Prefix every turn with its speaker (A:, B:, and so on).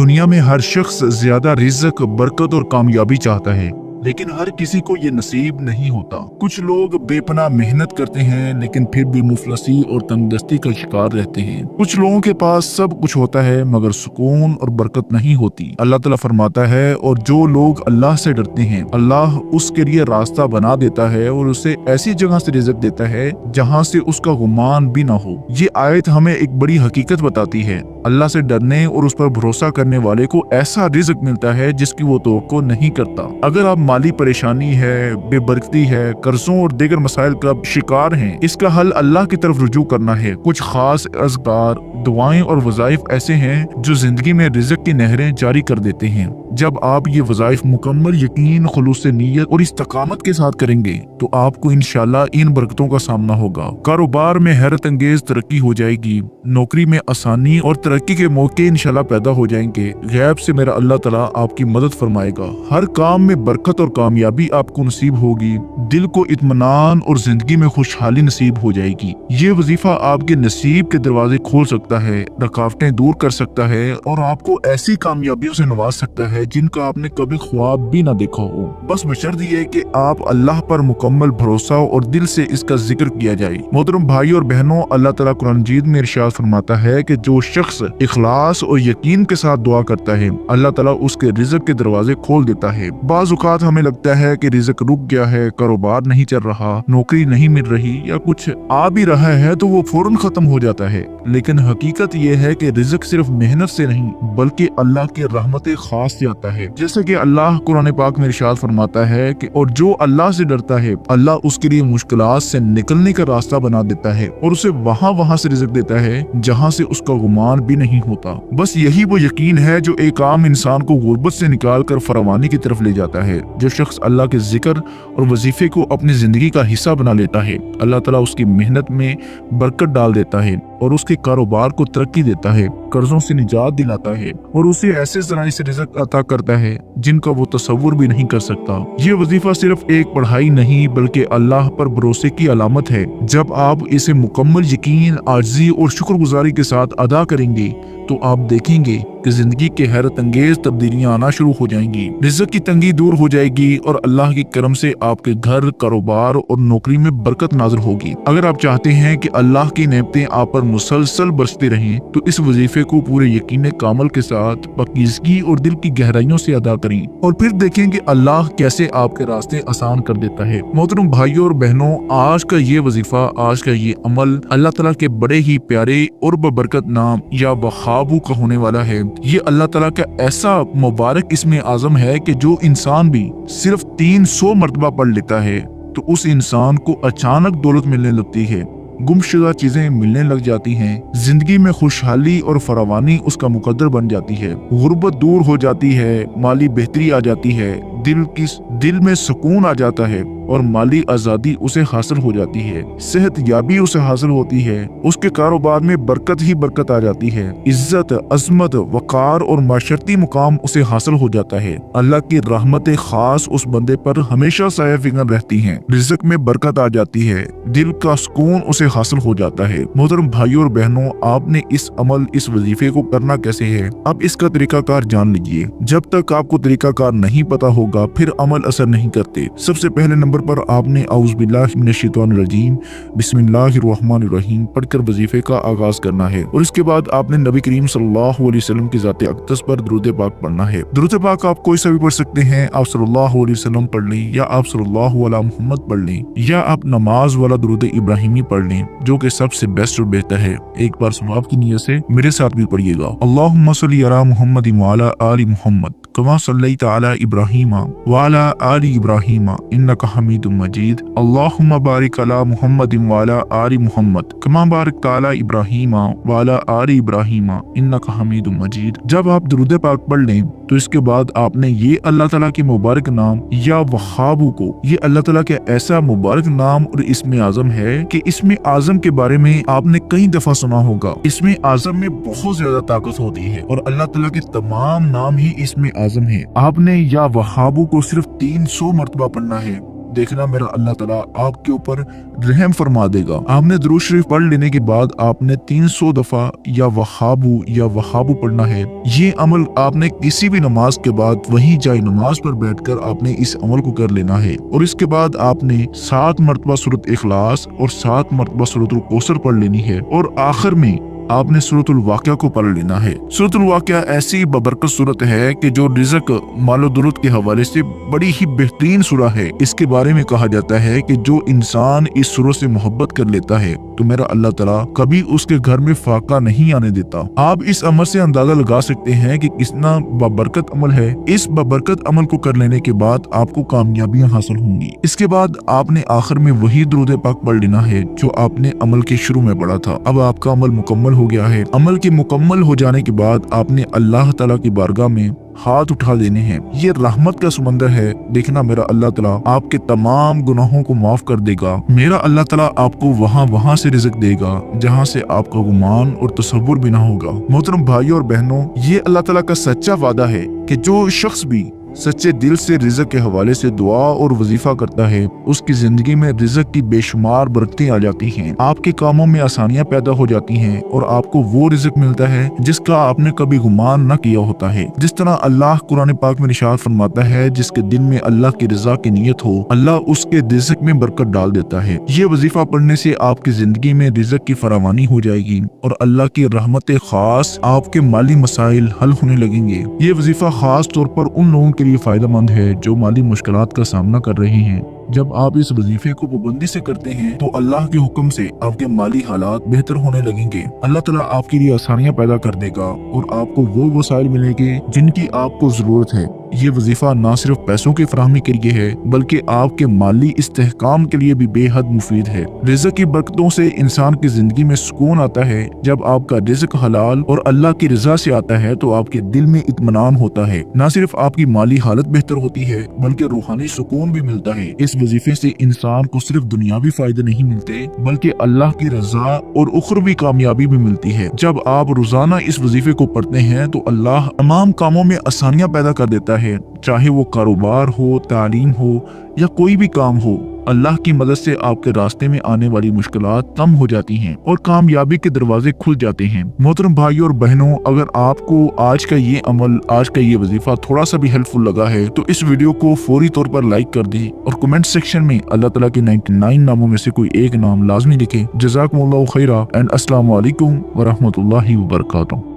A: दुनिया में हर शख्स ज्यादा रिज़्क, बरकत और कामयाबी चाहता है, लेकिन हर किसी को ये नसीब नहीं होता। कुछ लोग बेपनाह मेहनत करते हैं लेकिन फिर भी मुफलसी और तंगदस्ती का शिकार रहते हैं। कुछ लोगों के पास सब कुछ होता है मगर सुकून और बरकत नहीं होती। अल्लाह ताला फरमाता है, और जो लोग अल्लाह से डरते हैं अल्लाह उसके लिए रास्ता बना देता है और उसे ऐसी जगह से रिज़्क देता है जहाँ से उसका गुमान भी ना हो। ये आयत हमें एक बड़ी हकीकत बताती है। अल्लाह से डरने और उस पर भरोसा करने वाले को ऐसा रिज़्क मिलता है जिसकी वो तवक्को नहीं करता। अगर आप माली परेशानी है, बेबरकती है, कर्जों और दीगर मसाइल का शिकार हैं, इसका हल अल्लाह की तरफ रुजू करना है। कुछ खास अज़कार, दुआएं और वज़ाइफ ऐसे हैं जो जिंदगी में रिज़्क की नहरें जारी कर देते हैं। जब आप ये वज़ाइफ मुकम्मल यकीन, खुलूस नियत और इस्तकामत के साथ करेंगे तो आपको इंशाल्लाह इन बरकतों का सामना होगा। कारोबार में हैरत अंगेज तरक्की हो जाएगी, नौकरी में आसानी और तरक्की के मौके इंशाल्लाह पैदा हो जाएंगे। गैब से मेरा अल्लाह ताला आपकी मदद फरमाएगा। हर काम में बरकत और कामयाबी आपको नसीब होगी। दिल को इत्मीनान और जिंदगी में खुशहाली नसीब हो जाएगी। ये वजीफा आपके नसीब के दरवाजे खोल सकता है, रुकावटें दूर कर सकता है और आपको ऐसी कामयाबियों से नवाज सकता है जिनका आपने कभी ख्वाब भी ना देखा हो। बस बशर्त ये कि आप अल्लाह पर मुकम्मल भरोसा और दिल से इसका जिक्र किया जाए। मोहतरम भाई और बहनों, अल्लाह ताला कुरान मजीद में इरशाद फरमाता है कि जो शख्स इखलास और यकीन के साथ दुआ करता है अल्लाह ताला उसके रिज़्क के दरवाजे खोल देता है। बाज़ औक़ात हमें लगता है कि रिज़्क रुक गया है, कारोबार नहीं चल रहा, नौकरी नहीं मिल रही या कुछ आ भी रहा है तो वो फौरन खत्म हो जाता है। लेकिन हकीकत ये है कि रिज़्क सिर्फ मेहनत से नहीं बल्कि अल्लाह की रहमत खास से आता है। जैसे कि अल्लाह कुरान पाक में इरशाद फरमाता है कि और जो अल्लाह से डरता है अल्लाह उसके लिए मुश्किलात से निकलने का रास्ता बना देता है और उसे वहाँ से रिज़्क देता है जहाँ से उसका गुमान भी नहीं होता। बस यही वो यकीन है जो एक आम इंसान को गुर्बत से निकाल कर फरावानी की तरफ ले जाता है। जो शख्स अल्लाह के जिक्र और वजीफे को अपनी जिंदगी का हिस्सा बना लेता है अल्लाह ताला उसकी मेहनत में बरकत डाल देता है और उसके कारोबार को तरक्की देता है, कर्जों से निजात दिलाता है और उसे ऐसे ज़राए से रिज़्क अता करता है जिनका वो तसव्वुर भी नहीं कर सकता। ये वजीफा सिर्फ एक पढ़ाई नहीं बल्कि अल्लाह पर भरोसे की अलामत है। जब आप इसे मुकम्मल यकीन, आजिज़ी और शुक्रगुजारी के साथ अदा करेंगे तो आप देखेंगे कि जिंदगी के हैरत अंगेज तब्दीलियां आना शुरू हो जाएंगी, रिज़्क की तंगी दूर हो जाएगी और अल्लाह की करम से आपके घर, कारोबार और नौकरी में बरकत नाज़िल होगी। अगर आप चाहते हैं कि अल्लाह की नेमतें आप पर मुसलसल बरसती रहें तो इस वजीफे को पूरे यकीन कामल के साथ पाकीज़गी और दिल की गहराइयों से अदा करें और फिर देखें कि अल्लाह कैसे आपके रास्ते आसान कर देता है। मोहतरम भाइयों और बहनों, आज का ये वजीफा, आज का ये अमल अल्लाह ताला के बड़े ही प्यारे और बबरकत नाम या वहाबू का होने वाला है। ये अल्लाह ताला का ऐसा मुबारक इसमें आज़म है कि जो इंसान भी सिर्फ 300 मरतबा पढ़ लेता है तो उस इंसान को अचानक दौलत मिलने लगती है, गुमशुदा चीजें मिलने लग जाती हैं, जिंदगी में खुशहाली और फरावानी उसका मुकद्दर बन जाती है, गुर्बत दूर हो जाती है, माली बेहतरी आ जाती है, दिल में सुकून आ जाता है और माली आज़ादी उसे हासिल हो जाती है, सेहत याबी उसे हासिल होती है, उसके कारोबार में बरकत ही बरकत आ जाती है, इज्जत, अजमत, वकार और माशरती मुकाम उसे हासिल हो जाता है। अल्लाह की रहमत खास उस बंदे पर हमेशा साया फिगर रहती हैं, रिज़्क में बरकत आ जाती है, दिल का सुकून उसे हासिल हो जाता है। मोहतरम भाइयों और बहनों, आपने इस अमल, इस वजीफे को करना कैसे है, आप इसका तरीकाकार जान लीजिए। जब तक आपको तरीकाकार नहीं पता होगा फिर अमल असर नहीं करते। सबसे पहले नंबर पर आपने औज़ु बिल्लाहि मिनश शैतानिर रजीम बिस्मिल्लाहिर रहमानिर रहीम पढ़कर वजीफे का आगाज करना है और इसके बाद आपने नबी करीम सल्लल्लाहु अलैहि वसल्लम की ज़ात अक़दस पर दुरूद पाक पढ़ना है। दुरूद पाक आप कोई सा भी पढ़ सकते हैं, आप सल्लल्लाहु अलैहि वसल्लम पढ़ लें या आप सल्लल्लाहु अला मुहम्मद पढ़ लें या आप नमाज वाला दुरूद इब्राहिमी पढ़ लें, जो कि सबसे बेस्ट और बेहतर है। एक बार सवाब की नियत से मेरे साथ भी पढ़िएगा। अल्लाहुम्मा सल्ली अला मुहम्मद व अला आलि मुहम्मद कमा सल्लैता अला इब्राहीम व अला आलि इब्राहीम इन्नका हमीदुम मजीद। अल्लाहुम्मा बारिक अला मुहम्मद व अला आलि मुहम्मद कमा बारकता अला इब्राहीम व अला आलि इब्राहीम इन्नका हमीदुम मजीद। जब आप दुरूद पाक पढ़ लें तो इसके बाद आपने ये अल्लाह ताला के मुबारक नाम या वहाबू को, ये अल्लाह ताला के ऐसा मुबारक नाम और इसमें आज़म है कि इसमें आज़म के बारे में आपने कई दफा सुना होगा। इसमें आज़म में बहुत ज्यादा ताकत होती है और अल्लाह ताला के तमाम नाम ही इसमें आज़म है। आपने या वहाबू को सिर्फ 300 मरतबा पढ़ना है देखना मेरा अल्लाह ताला आपके ऊपर रहम फरमा देगा। आपने दुरूद शरीफ पढ़ लेने के बाद आपने 300 दफा या वहाबू पढ़ना है। ये अमल आपने किसी भी नमाज के बाद वहीं जाए नमाज पर बैठकर आपने इस अमल को कर लेना है। और इसके बाद आपने 7 मरतबा सूरत इखलास और 7 मरतबा सूरतुल कौसर पढ़ लेनी है। और आखिर में आपने सूरतुल वाक़िया को पढ़ लेना है। सूरतुल वाक़िया ऐसी बबरकत सूरत है कि जो रिज़्क मालो दुरूद के हवाले से बड़ी ही बेहतरीन सूरह है। इसके बारे में कहा जाता है कि जो इंसान इस सूरह से मोहब्बत कर लेता है तो मेरा अल्लाह ताला कभी उसके घर में फाका नहीं आने देता। आप इस अमल से अंदाजा लगा सकते हैं कि कितना बबरकत अमल है। इस बबरकत अमल को कर लेने के बाद आपको कामयाबियां हासिल होंगी। इसके बाद आपने आखिर में वही दुरूद पाक पढ़ लेना है जो आपने अमल के शुरू में पढ़ा था। अब आपका अमल मुकम्मल हो गया है। अमल के मुकम्मल हो जाने के बाद आपने अल्लाह ताला की बारगाह में हाथ उठा देने हैं। ये रहमत का समंदर है। देखना मेरा अल्लाह ताला आपके तमाम गुनाहों को माफ कर देगा। मेरा अल्लाह ताला आपको वहाँ से रिज़्क देगा जहाँ से आपका गुमान और तसव्वुर भी ना होगा। मोहतरम भाइयों और बहनों, ये अल्लाह ताला का सच्चा वादा है कि जो शख्स भी सच्चे दिल से रिज़्क के हवाले से दुआ और वजीफा करता है उसकी जिंदगी में रिज़्क की बेशुमार बरकतें आ जाती हैं। आपके कामों में आसानियां पैदा हो जाती हैं और आपको वो रिज़्क मिलता है जिसका आपने कभी गुमान न किया होता है। जिस तरह अल्लाह कुरान पाक में इरशाद फरमाता है, जिसके दिल में अल्लाह की रजा की नीयत हो अल्लाह उसके रिज़्क में बरकत डाल देता है। ये वजीफा पढ़ने से आपकी जिंदगी में रिज़्क की फरावानी हो जाएगी और अल्लाह की रहमत खास आपके माली मसाइल हल होने लगेंगे। ये वजीफा खास तौर पर उन लोगों के लिए फायदेमंद है जो माली मुश्किलात का सामना कर रहे हैं। जब आप इस वजीफे को पाबंदी से करते हैं तो अल्लाह के हुक्म से आपके माली हालात बेहतर होने लगेंगे। अल्लाह ताला आपके लिए आसानियां पैदा कर देगा और आपको वो वसाइल मिलेंगे जिनकी आपको जरूरत है। ये वजीफा ना सिर्फ पैसों की फराहमी के लिए है बल्कि आपके माली इस्तेहकाम के लिए भी बेहद मुफीद है। रिज़्क की बरकतों से इंसान की जिंदगी में सुकून आता है। जब आपका रिज़्क हलाल और अल्लाह की रजा से आता है तो आपके दिल में इत्मीनान होता है। न सिर्फ आपकी माली हालत बेहतर होती है बल्कि रूहानी सुकून भी मिलता है। इस वजीफे से इंसान को सिर्फ दुनियावी फायदे नहीं मिलते बल्कि अल्लाह की रजा और उखरवी कामयाबी भी मिलती है। जब आप रोजाना इस वजीफे को पढ़ते हैं तो अल्लाह तमाम कामों में आसानियां पैदा कर देता है, चाहे वो कारोबार हो, तालीम हो या कोई भी काम हो। अल्लाह की मदद से आपके रास्ते में आने वाली मुश्किलात कम हो जाती हैं और कामयाबी के दरवाजे खुल जाते हैं। मोहतरम भाइयों और बहनों, अगर आपको आज का ये अमल, आज का ये वजीफा थोड़ा सा भी हेल्पफुल लगा है तो इस वीडियो को फौरी तौर पर लाइक कर दें और कमेंट सेक्शन में अल्लाह ताला के 99 नामों में से कोई एक नाम लाजमी लिखें। जज़ाकुमुल्लाहु खैरा एंड अस्सलामु अलैकुम व रहमतुल्लाहि व बरकातुहू।